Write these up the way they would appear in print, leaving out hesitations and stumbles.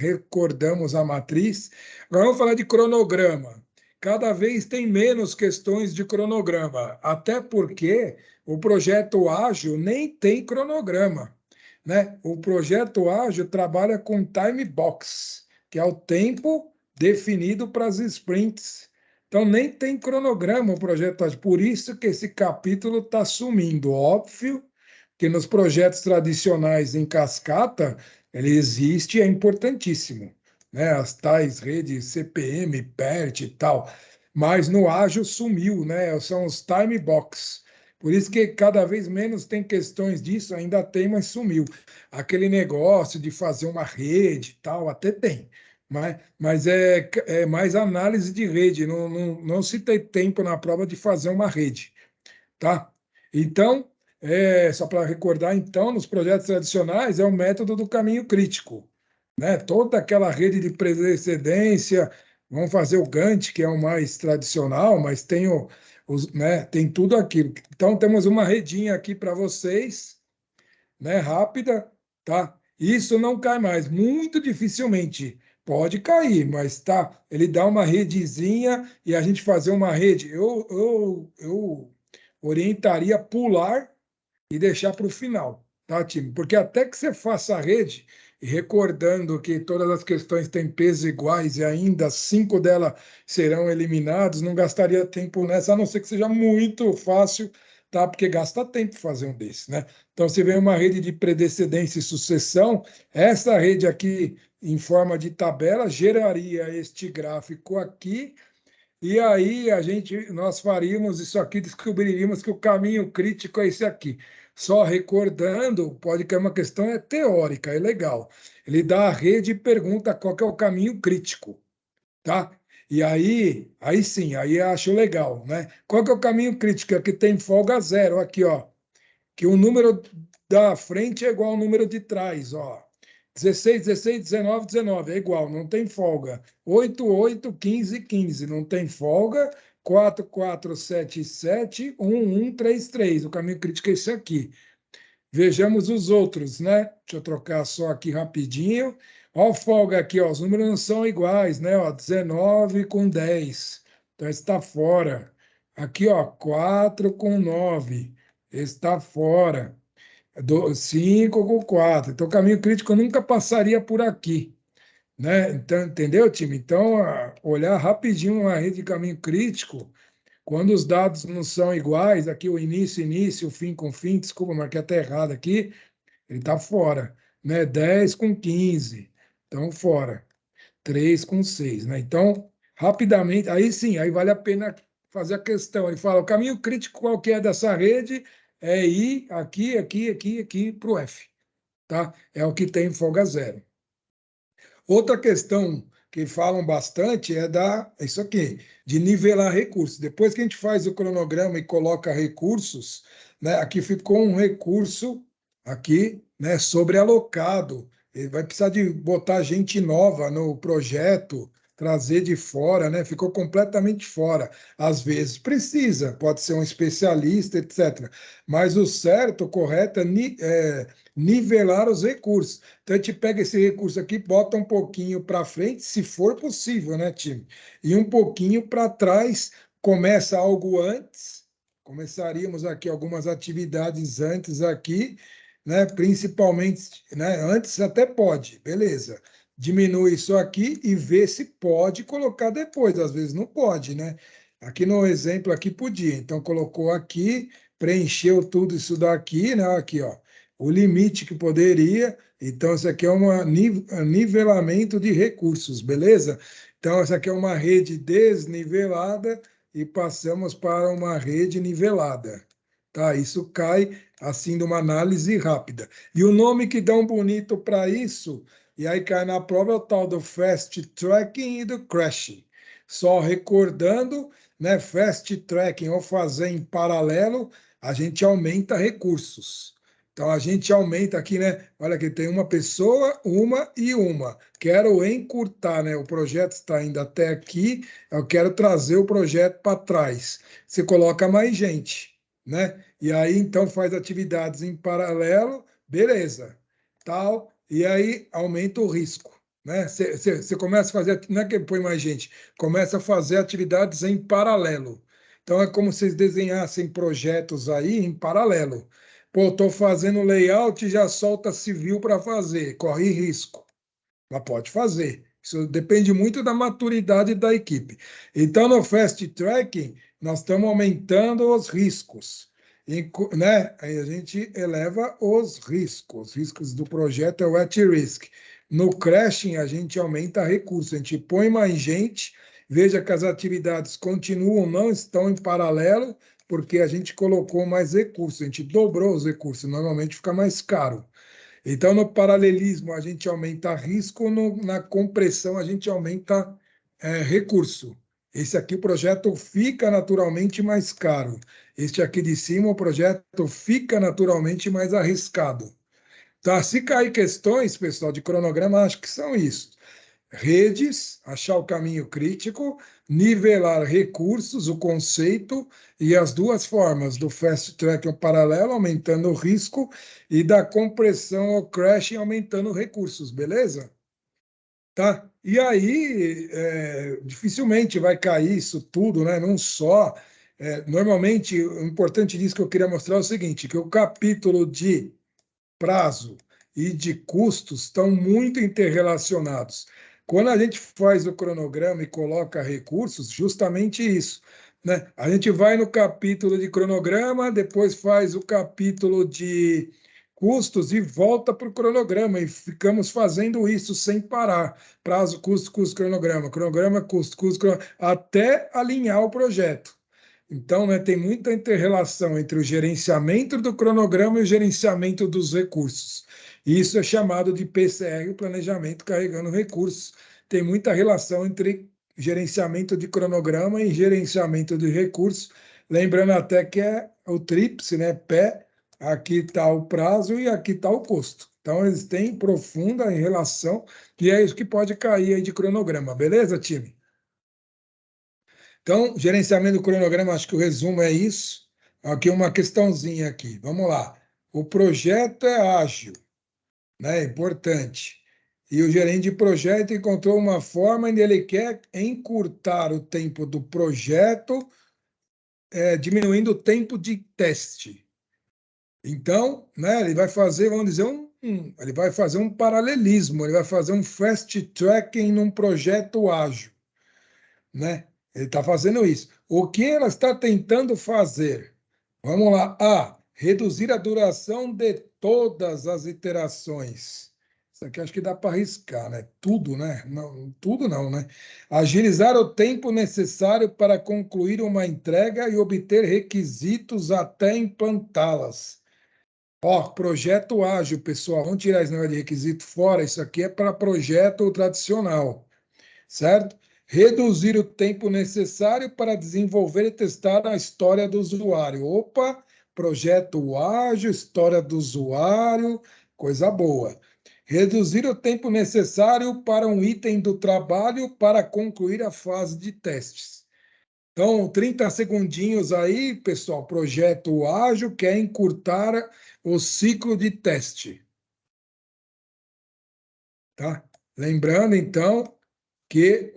recordamos a matriz. Agora vamos falar de cronograma. Cada vez tem menos questões de cronograma, até porque o projeto ágil nem tem cronograma, né? O projeto ágil trabalha com time box, que é o tempo definido para as sprints. Então nem tem cronograma o projeto ágil. Por isso que esse capítulo está sumindo. Óbvio que nos projetos tradicionais em cascata ele existe e é importantíssimo, né? As tais redes CPM, PERT e tal, mas no ágil sumiu, né? São os time box. Por isso que cada vez menos tem questões disso, ainda tem, mas sumiu. Aquele negócio de fazer uma rede e tal, até tem, mas é mais análise de rede, não se tem tempo na prova de fazer uma rede, tá? Então, só para recordar, então, nos projetos tradicionais é o método do caminho crítico, né? Toda aquela rede de precedência, vamos fazer o Gantt, que é o mais tradicional, mas tem né, tem tudo aquilo. Então, temos uma redinha aqui para vocês, né, rápida, tá? Isso não cai mais, muito dificilmente. Pode cair, mas tá, ele dá uma redezinha e a gente fazer uma rede. Eu orientaria pular e deixar para o final, tá, time? Porque até que você faça a rede, e recordando que todas as questões têm pesos iguais e ainda 5 delas serão eliminados, não gastaria tempo nessa, a não ser que seja muito fácil, tá? Porque gasta tempo fazer um desses, né? Então, se vem uma rede de predecedência e sucessão, essa rede aqui, em forma de tabela, geraria este gráfico aqui, e aí nós faríamos isso aqui, descobriríamos que o caminho crítico é esse aqui. Só recordando, pode cair uma questão teórica, é legal. Ele dá a rede e pergunta qual que é o caminho crítico, tá? E aí sim, aí acho legal, né? Qual que é o caminho crítico? É que tem folga zero aqui, ó, que o número da frente é igual ao número de trás, ó. 16, 16, 19, 19, é igual, não tem folga. 8, 8, 15, 15, não tem folga. 4, 4, 7, 7, 1, 1, 3, 3. O caminho crítico é esse aqui. Vejamos os outros, né? Deixa eu trocar só aqui rapidinho. Ó, a folga aqui, ó, os números não são iguais, né? Ó, 19 com 10. Então, está fora. Aqui, ó, 4 com 9. Está fora. 5 com 4. Então, o caminho crítico nunca passaria por aqui, né? Então, entendeu, time? Então, olhar rapidinho uma rede de caminho crítico, quando os dados não são iguais, aqui o início, início, o fim com fim, desculpa, marquei até errado aqui, ele está fora, né? 10 com 15, então fora. 3 com 6, né? Então, rapidamente, aí sim, aí vale a pena fazer a questão. Ele fala, o caminho crítico qual que é dessa rede é ir aqui, aqui, aqui, aqui para o F, tá? É o que tem folga zero. Outra questão que falam bastante é isso aqui, de nivelar recursos. Depois que a gente faz o cronograma e coloca recursos, né, aqui ficou um recurso aqui, né, sobrealocado. Ele vai precisar de botar gente nova no projeto, trazer de fora, né? Ficou completamente fora. Às vezes precisa, pode ser um especialista, etc. Mas o certo, o correto é nivelar os recursos. Então, a gente pega esse recurso aqui, bota um pouquinho para frente, se for possível, né, time? E um pouquinho para trás, começa algo antes, começaríamos aqui algumas atividades antes aqui, né? Principalmente, né? Antes até pode, beleza. Diminui isso aqui e vê se pode colocar depois. Às vezes não pode, né? Aqui no exemplo aqui podia. Então, colocou aqui, preencheu tudo isso daqui, né? Aqui, ó. O limite que poderia. Então, isso aqui é um nivelamento de recursos, beleza? Então, essa aqui é uma rede desnivelada e passamos para uma rede nivelada. Tá? Isso cai assim de uma análise rápida. E o nome que dão bonito para isso, e aí cai na prova, é o tal do fast tracking e do crashing. Só recordando, né, fast tracking ou fazer em paralelo, a gente aumenta recursos. Então a gente aumenta aqui, né? Olha que tem uma pessoa, uma e uma. Quero encurtar, né? O projeto está indo até aqui, eu quero trazer o projeto para trás. Você coloca mais gente, né? E aí então faz atividades em paralelo, beleza, tal, e aí aumenta o risco, né? Você começa a fazer, não é que põe mais gente, começa a fazer atividades em paralelo. Então, é como se vocês desenhassem projetos aí em paralelo. Pô, estou fazendo layout e já solta civil para fazer, corre risco. Mas pode fazer. Isso depende muito da maturidade da equipe. Então, no fast tracking, nós estamos aumentando os riscos. Né? Aí a gente eleva os riscos do projeto é o at risk. No crashing, a gente aumenta recursos, a gente põe mais gente, veja que as atividades continuam, não estão em paralelo, porque a gente colocou mais recursos, a gente dobrou os recursos, normalmente fica mais caro. Então, no paralelismo, a gente aumenta risco, na compressão, a gente aumenta recurso. Esse aqui, o projeto fica naturalmente mais caro. Este aqui de cima, o projeto fica naturalmente mais arriscado. Tá? Se cair questões, pessoal, de cronograma, acho que são isso redes, achar o caminho crítico, nivelar recursos, o conceito, e as duas formas do fast track ao paralelo, aumentando o risco, e da compressão ao crashing, aumentando recursos, beleza? Tá? E aí, dificilmente vai cair isso tudo, né? Não só. Normalmente, o importante disso que eu queria mostrar é o seguinte, que o capítulo de prazo e de custos estão muito interrelacionados. Quando a gente faz o cronograma e coloca recursos, justamente isso, né? A gente vai no capítulo de cronograma, depois faz o capítulo de custos e volta para o cronograma e ficamos fazendo isso sem parar. Prazo, custo, custo, cronograma, cronograma, custo, custo, cronograma, até alinhar o projeto. Então, né, tem muita interrelação entre o gerenciamento do cronograma e o gerenciamento dos recursos. Isso é chamado de PCR, o planejamento carregando recursos. Tem muita relação entre gerenciamento de cronograma e gerenciamento de recursos. Lembrando até que é o tríplice, né? Pé, aqui está o prazo e aqui está o custo. Então, eles têm profunda relação e é isso que pode cair aí de cronograma. Beleza, time? Então, gerenciamento do cronograma, acho que o resumo é isso. Aqui uma questãozinha aqui. Vamos lá. O projeto é ágil, né? Importante. E o gerente de projeto encontrou uma forma onde ele quer encurtar o tempo do projeto, diminuindo o tempo de teste. Então, né, ele vai fazer, vamos dizer, ele vai fazer um paralelismo, ele vai fazer um fast tracking num projeto ágil, né? Ele está fazendo isso. O que ela está tentando fazer? Vamos lá. A. Reduzir a duração de todas as iterações. Isso aqui acho que dá para arriscar, né? Tudo, né? Não, tudo não, né? Agilizar o tempo necessário para concluir uma entrega e obter requisitos até implantá-las. Ó, projeto ágil, pessoal. Vamos tirar esse negócio de requisito fora. Isso aqui é para projeto tradicional, certo? Reduzir o tempo necessário para desenvolver e testar a história do usuário. Opa, projeto ágil, história do usuário, coisa boa. Reduzir o tempo necessário para um item do trabalho para concluir a fase de testes. Então, 30 segundinhos aí, pessoal. Projeto ágil quer encurtar o ciclo de teste, tá? Lembrando, então, que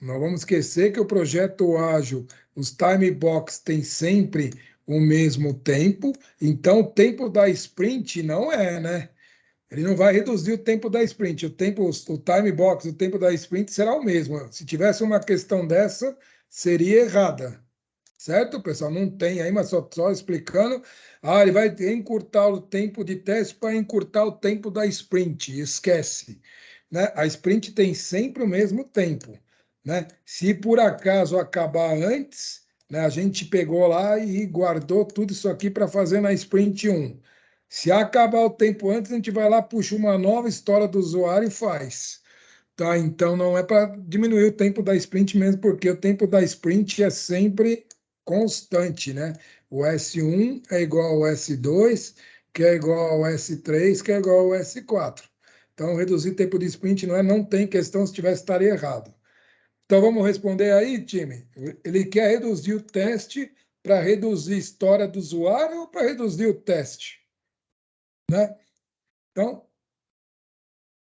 não vamos esquecer que o projeto ágil, os time box têm sempre o mesmo tempo, então o tempo da sprint não é, né? Ele não vai reduzir o tempo da sprint, o time box, o tempo da sprint será o mesmo. Se tivesse uma questão dessa, seria errada, certo, pessoal? Não tem aí, mas só explicando. Ah, ele vai encurtar o tempo de teste para encurtar o tempo da sprint. Esquece, né? A sprint tem sempre o mesmo tempo, né? Se por acaso acabar antes, né, a gente pegou lá e guardou tudo isso aqui para fazer na sprint 1. Se acabar o tempo antes, a gente vai lá, puxa uma nova história do usuário e faz. Tá, então não é para diminuir o tempo da sprint mesmo, porque o tempo da sprint é sempre constante, né? O S1 é igual ao S2, que é igual ao S3, que é igual ao S4. Então, reduzir tempo de sprint não tem questão se tivesse estaria errado. Então, vamos responder aí, time. Ele quer reduzir o teste para reduzir a história do usuário ou para reduzir o teste, né? Então,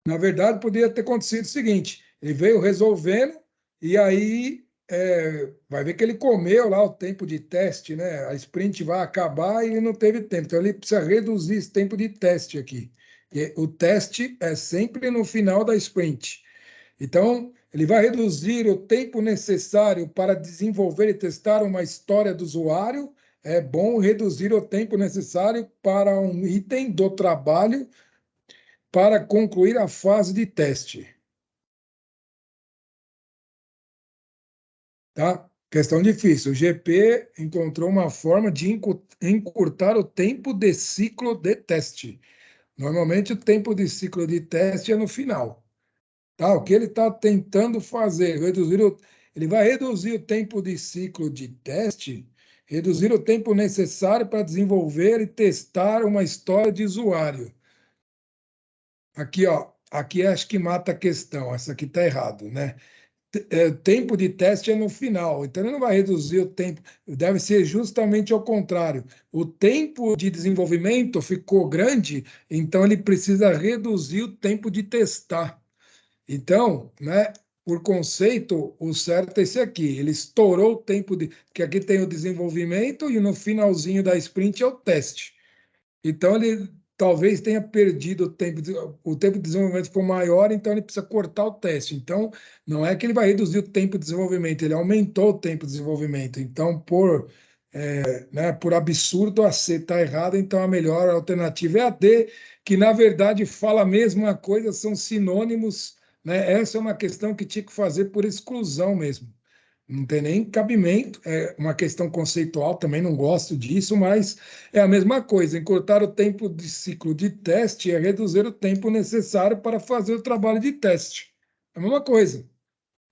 Na verdade, poderia ter acontecido o seguinte: ele veio resolvendo, e aí vai ver que ele comeu lá o tempo de teste, né? A sprint vai acabar e ele não teve tempo. Então, ele precisa reduzir esse tempo de teste aqui. E o teste é sempre no final da sprint. Então, ele vai reduzir o tempo necessário para desenvolver e testar uma história do usuário. É bom reduzir o tempo necessário para um item do trabalho para concluir a fase de teste. Tá? Questão difícil. O GP encontrou uma forma de encurtar o tempo de ciclo de teste. Normalmente, o tempo de ciclo de teste é no final. Tá? O que ele está tentando fazer? Ele vai reduzir o tempo de ciclo de teste, reduzir o tempo necessário para desenvolver e testar uma história de usuário. Aqui, ó, aqui acho que mata a questão. Essa aqui está errado, né? Tempo de teste é no final, então ele não vai reduzir o tempo, deve ser justamente ao contrário. O tempo de desenvolvimento ficou grande, então ele precisa reduzir o tempo de testar. Então, né, por conceito, o certo é esse aqui. Ele estourou o tempo de. Que aqui tem o desenvolvimento e no finalzinho da sprint é o teste. Então, ele talvez tenha perdido o tempo. O tempo de desenvolvimento ficou maior, então ele precisa cortar o teste. Então, não é que ele vai reduzir o tempo de desenvolvimento, ele aumentou o tempo de desenvolvimento. Então, né, por absurdo, a C está errada, então a melhor alternativa é a D, que na verdade fala a mesma coisa, são sinônimos, né? Essa é uma questão que tinha que fazer por exclusão mesmo. Não tem nem cabimento, é uma questão conceitual, também não gosto disso, mas é a mesma coisa. Encurtar o tempo de ciclo de teste é reduzir o tempo necessário para fazer o trabalho de teste. É a mesma coisa,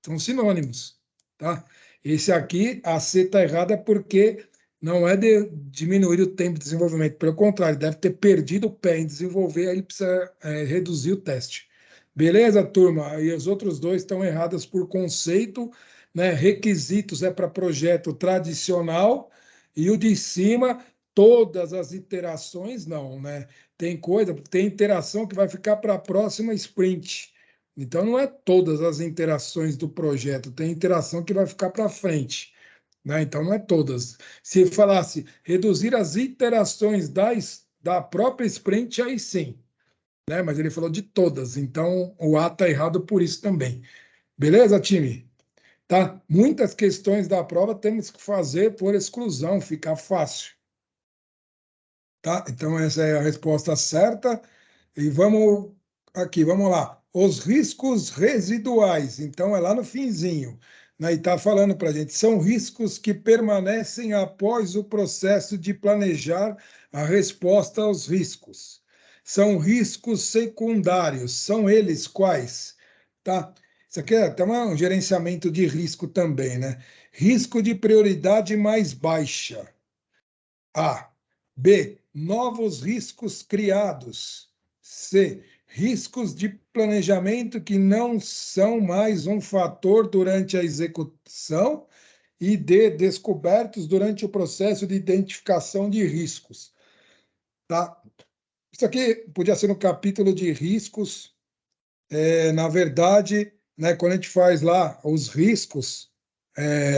são sinônimos, tá? Esse aqui, a C está errada porque não é de diminuir o tempo de desenvolvimento, pelo contrário, deve ter perdido o pé em desenvolver, aí precisa reduzir o teste. Beleza, turma? E os outros dois estão errados por conceito, né? Requisitos é para projeto tradicional, e o de cima, todas as iterações, não, né? Tem interação que vai ficar para a próxima sprint. Então, não é todas as interações do projeto, tem interação que vai ficar para frente, né? Então, não é todas. Se falasse reduzir as interações da própria sprint, aí sim, né? Mas ele falou de todas, então o A está errado por isso também. Beleza, time? Tá? Muitas questões da prova temos que fazer por exclusão, ficar fácil. Tá? Então, essa é a resposta certa. E vamos aqui, vamos lá. Os riscos residuais. Então, é lá no finzinho. Né? E está falando para a gente, são riscos que permanecem após o processo de planejar a resposta aos riscos. São riscos secundários. São eles quais? Tá? Isso aqui é até um gerenciamento de risco também, né? Risco de prioridade mais baixa. A. B. Novos riscos criados. C. Riscos de planejamento que não são mais um fator durante a execução. E D. Descobertos durante o processo de identificação de riscos. Tá? Isso aqui podia ser no capítulo de riscos. Na verdade, né, quando a gente faz lá os riscos,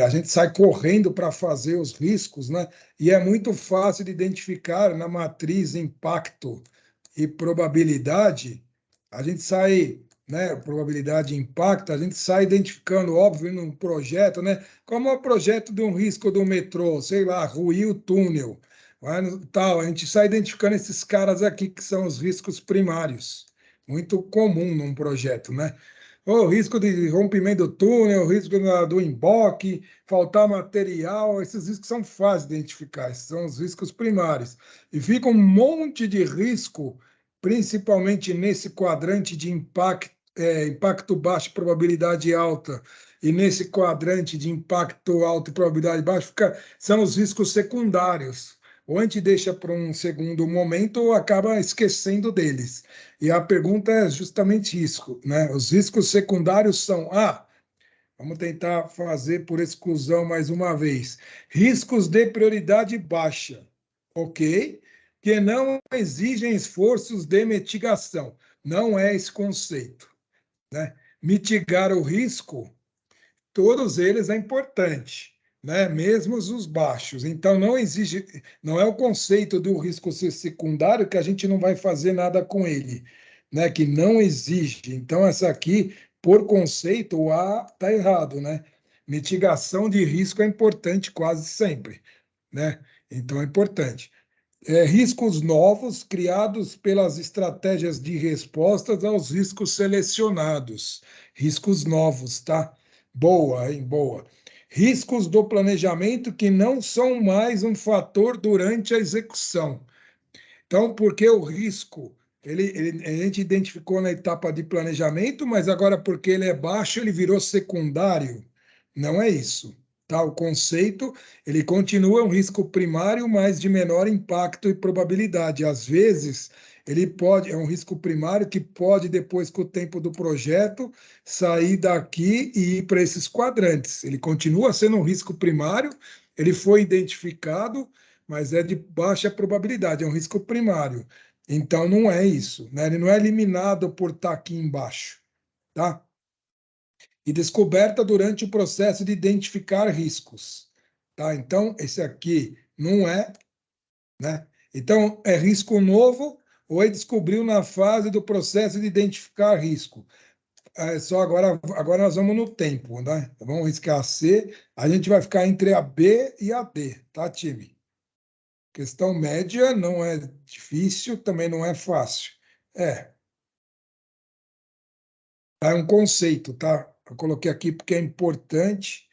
a gente sai correndo para fazer os riscos, né? E é muito fácil de identificar na matriz impacto e probabilidade. A gente sai, né? Probabilidade e impacto, a gente sai identificando, óbvio, num projeto, né? Como é o projeto de um risco do metrô, sei lá, ruir o túnel, tal. A gente sai identificando esses caras aqui que são os riscos primários, muito comum num projeto, né? O risco de rompimento do túnel, o risco do emboque, faltar material, esses riscos são fáceis de identificar, esses são os riscos primários. E fica um monte de risco, principalmente nesse quadrante de impacto baixo, probabilidade alta, e nesse quadrante de impacto alto e probabilidade baixa, são os riscos secundários. Ou a gente deixa para um segundo momento ou acaba esquecendo deles. E a pergunta é justamente isso, né? Os riscos secundários são vamos tentar fazer por exclusão mais uma vez. Riscos de prioridade baixa, ok? Que não exigem esforços de mitigação. Não é esse conceito, né? Mitigar o risco, todos eles é importante, né? Mesmo os baixos. Então, não exige, não é o conceito do risco secundário que a gente não vai fazer nada com ele, né? Que não exige. Então, essa aqui, por conceito, o A está errado, né? Mitigação de risco é importante quase sempre, né? Então, é importante. Riscos novos criados pelas estratégias de respostas aos riscos selecionados. Riscos novos, tá? Boa, hein? Boa. Riscos do planejamento que não são mais um fator durante a execução. Então, porque o risco, a gente identificou na etapa de planejamento, mas agora porque ele é baixo, ele virou secundário. Não é isso. Tá? O conceito, ele continua um risco primário, mas de menor impacto e probabilidade. Às vezes, ele pode, é um risco primário que pode, depois, com o tempo do projeto, sair daqui e ir para esses quadrantes. Ele continua sendo um risco primário, ele foi identificado, mas é de baixa probabilidade, é um risco primário. Então, não é isso, né? Ele não é eliminado por estar aqui embaixo, tá? E descoberta durante o processo de identificar riscos, tá? Então, esse aqui não é, né? Então, é risco novo ou ele descobriu na fase do processo de identificar risco. É só agora nós vamos no tempo, né? Vamos riscar a C, a gente vai ficar entre a B e a D, tá, time? Questão média não é difícil, também não é fácil. É um conceito, tá? Eu coloquei aqui porque é importante.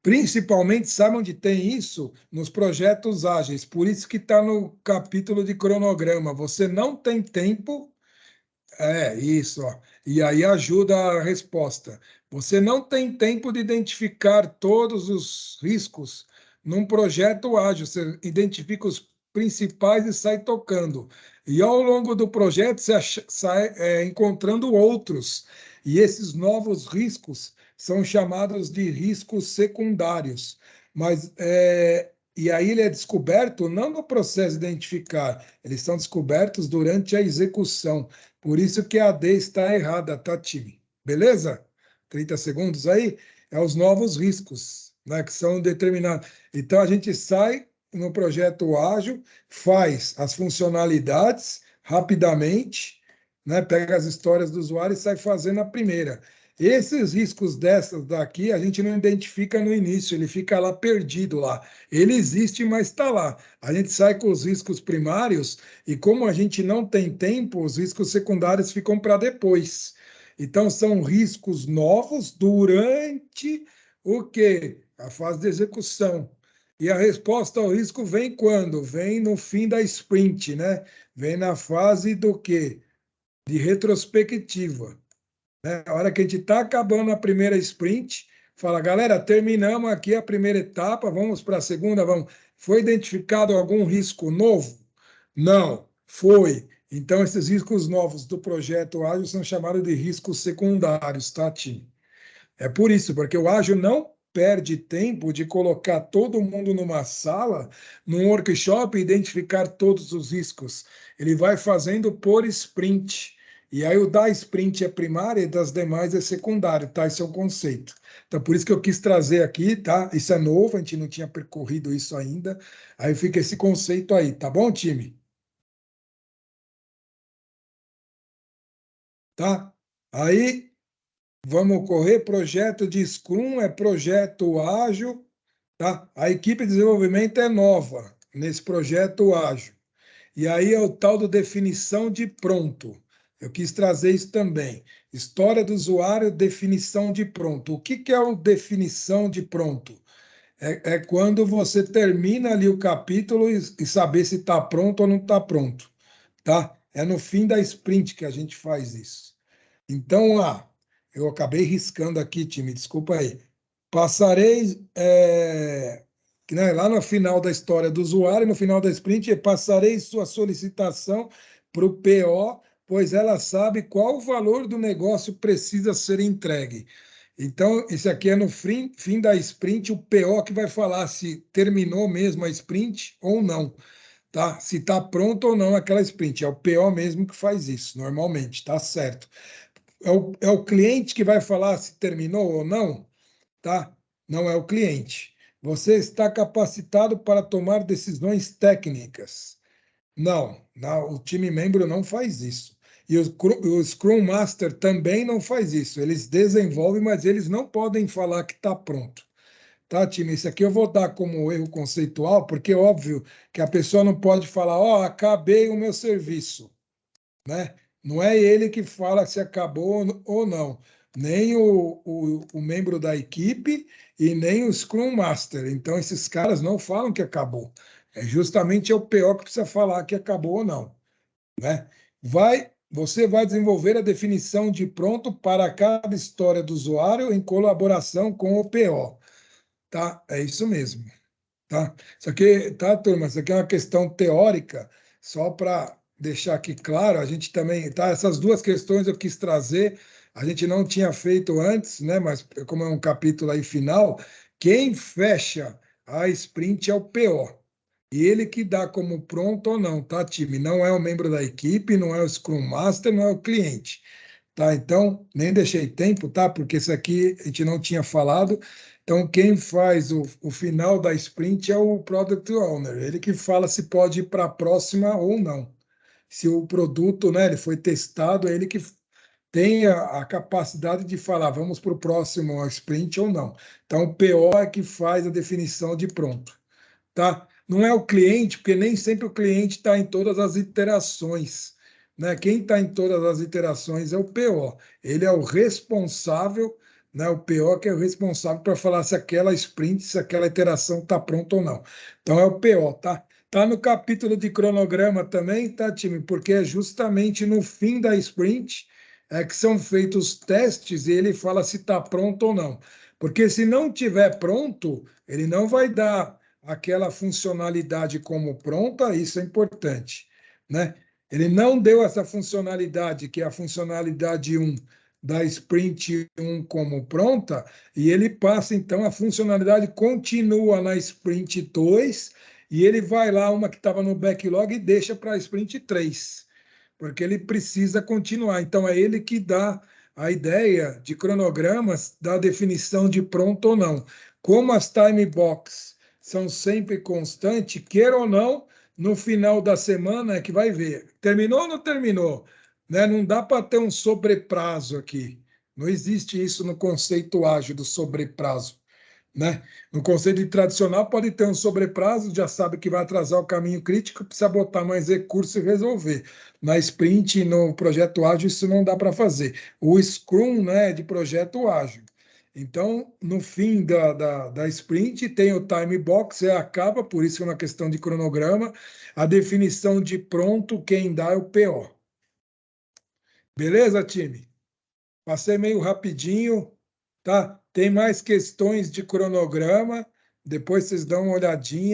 Principalmente, sabe onde tem isso? Nos projetos ágeis. Por isso que está no capítulo de cronograma. Você não tem tempo. É, isso, ó. E aí ajuda a resposta. Você não tem tempo de identificar todos os riscos num projeto ágil. Você identifica os principais e sai tocando. E ao longo do projeto você sai encontrando outros. E esses novos riscos são chamados de riscos secundários. Mas e aí ele é descoberto não no processo de identificar, eles são descobertos durante a execução. Por isso que a D está errada, tá, time? Beleza? 30 segundos aí. É os novos riscos, né, que são determinados. Então, a gente sai no projeto ágil, faz as funcionalidades rapidamente, né, pega as histórias do usuário e sai fazendo a primeira. Esses riscos dessas daqui, a gente não identifica no início, ele fica lá perdido lá. Ele existe, mas está lá. A gente sai com os riscos primários e como a gente não tem tempo, os riscos secundários ficam para depois. Então, são riscos novos durante o quê? A fase de execução. E a resposta ao risco vem quando? Vem no fim da sprint, né? Vem na fase do quê? De retrospectiva. Né? A hora que a gente está acabando a primeira sprint, fala, galera, terminamos aqui a primeira etapa, vamos para a segunda, vamos. Foi identificado algum risco novo? Não, foi. Então, esses riscos novos do projeto ágil são chamados de riscos secundários, tá, Tim? É por isso, porque o ágil não perde tempo de colocar todo mundo numa sala, num workshop e identificar todos os riscos. Ele vai fazendo por sprint. E aí o da sprint é primário e das demais é secundário, tá? Esse é o conceito. Então, por isso que eu quis trazer aqui, tá? Isso é novo, a gente não tinha percorrido isso ainda. Aí fica esse conceito aí, tá bom, time? Tá? Aí vamos correr, projeto de Scrum é projeto ágil, tá? A equipe de desenvolvimento é nova nesse projeto ágil. E aí é o tal do definição de pronto. Eu quis trazer isso também. História do usuário, definição de pronto. O que que é o definição de pronto? É quando você termina ali o capítulo e saber se está pronto ou não está pronto, tá? É no fim da sprint que a gente faz isso. Então, eu acabei riscando aqui, time, desculpa aí. Passarei, né, lá no final da história do usuário, no final da sprint, passarei sua solicitação para o PO, pois ela sabe qual o valor do negócio precisa ser entregue. Então, esse aqui é no fim da sprint, o PO que vai falar se terminou mesmo a sprint ou não. tá? Se está pronto ou não aquela sprint. É o PO mesmo que faz isso, normalmente, tá certo. É o cliente que vai falar se terminou ou não, tá? Não é o cliente. Você está capacitado para tomar decisões técnicas. Não, não, o time membro não faz isso. E o Scrum Master também não faz isso. Eles desenvolvem, mas eles não podem falar que está pronto. Tá, time? Isso aqui eu vou dar como erro conceitual, porque é óbvio que a pessoa não pode falar, ó, acabei o meu serviço, né? Não é ele que fala se acabou ou não, nem o membro da equipe e nem o Scrum Master. Então, esses caras não falam que acabou. É justamente o PO que precisa falar que acabou ou não, né? Você vai desenvolver a definição de pronto para cada história do usuário em colaboração com o PO. Tá? É isso mesmo. Tá? Isso aqui, tá, turma? Isso aqui é uma questão teórica, só para deixar aqui claro, a gente também, tá? Essas duas questões eu quis trazer, a gente não tinha feito antes, né? Mas como é um capítulo aí final, quem fecha a sprint é o PO. E ele que dá como pronto ou não, tá, time? Não é o membro da equipe, não é o Scrum Master, não é o cliente. Tá, então, nem deixei tempo, tá? Porque isso aqui a gente não tinha falado. Então, quem faz o final da sprint é o Product Owner, ele que fala se pode ir para a próxima ou não. Se o produto, né, ele foi testado, é ele que tem a capacidade de falar, vamos para o próximo sprint ou não. Então, o PO é que faz a definição de pronto, tá? Não é o cliente, porque nem sempre o cliente está em todas as iterações, né? Quem está em todas as iterações é o PO. Ele é o responsável, né? O PO que é o responsável para falar se aquela sprint, se aquela iteração está pronta ou não. Então é o PO, tá? Tá no capítulo de cronograma também, tá, time? Porque é justamente no fim da sprint que são feitos os testes e ele fala se está pronto ou não. Porque se não tiver pronto, ele não vai dar aquela funcionalidade como pronta, isso é importante, né? Ele não deu essa funcionalidade, que é a funcionalidade 1 da Sprint 1 como pronta, e ele passa, então, a funcionalidade continua na Sprint 2, e ele vai lá, uma que estava no backlog, e deixa para a Sprint 3, porque ele precisa continuar. Então, é ele que dá a ideia de cronogramas da definição de pronto ou não. Como as time box são sempre constantes, queira ou não, no final da semana é que vai ver. Terminou ou não terminou? Né? Não dá para ter um sobreprazo aqui. Não existe isso no conceito ágil do sobreprazo. Né? No conceito tradicional pode ter um sobreprazo, já sabe que vai atrasar o caminho crítico, precisa botar mais recurso e resolver. Na sprint e no projeto ágil isso não dá para fazer. O Scrum, né, é de projeto ágil. Então, no fim da sprint, tem o time box, acaba, por isso é uma questão de cronograma, a definição de pronto, quem dá é o PO. Beleza, time? Passei meio rapidinho, tá? Tem mais questões de cronograma, depois vocês dão uma olhadinha.